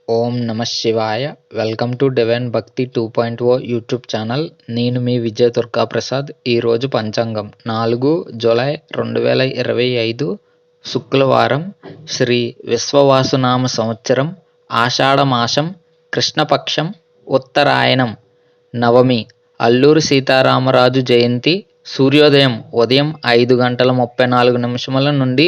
ఓం నమ శివాయ. Welcome to divine భక్తి 2.0 యూట్యూబ్ ఛానల్. నేను మీ విజయ దుర్గా ప్రసాద్. ఈరోజు పంచాంగం 4 జూలై 2025 శుక్రవారం, శ్రీ విశ్వవాసునామ సంవత్సరం, ఆషాఢ మాసం, కృష్ణపక్షం, ఉత్తరాయణం, నవమి, అల్లూరి సీతారామరాజు జయంతి. సూర్యోదయం ఉదయం 5:34 నుండి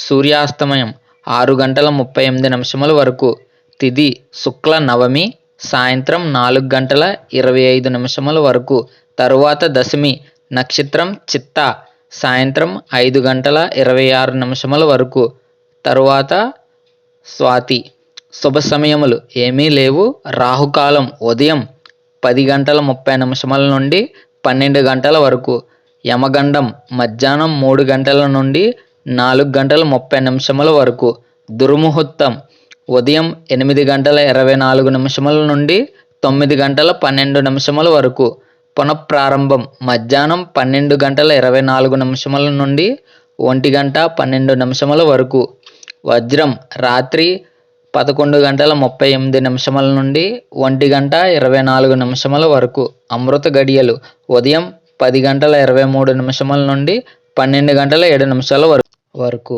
సూర్యాస్తమయం 6:38 వరకు. తిథి శుక్ల నవమి, సాయంత్రం 4:25 వరకు. తరువాత దశమి, నక్షత్రం చిత్త, సాయంత్రం 5:26 వరకు. తరువాత స్వాతి. శుభ సమయములు ఏమీ లేవు. రాహుకాలం ఉదయం 10:30 నుండి 12 వరకు. యమగండం మధ్యాహ్నం 3 నుండి 4:30 వరకు. దుర్ముహూర్తం ఉదయం 8:24 నుండి 9:12 వరకు. పునఃప్రారంభం మధ్యాహ్నం 12:24 నుండి 1:12 వరకు. వజ్రం రాత్రి 11:38 నుండి 1:24 వరకు. అమృత గడియలు ఉదయం 10:23 నుండి 12:07 వరకు.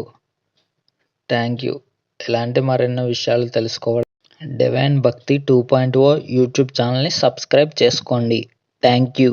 Thank you. ఇలాంటి మరెన్నో విషయాలు తెలుసుకోవడం డివైన్ భక్తి 2.0 యూట్యూబ్ ఛానల్ని సబ్స్క్రైబ్ చేసుకోండి. Thank you.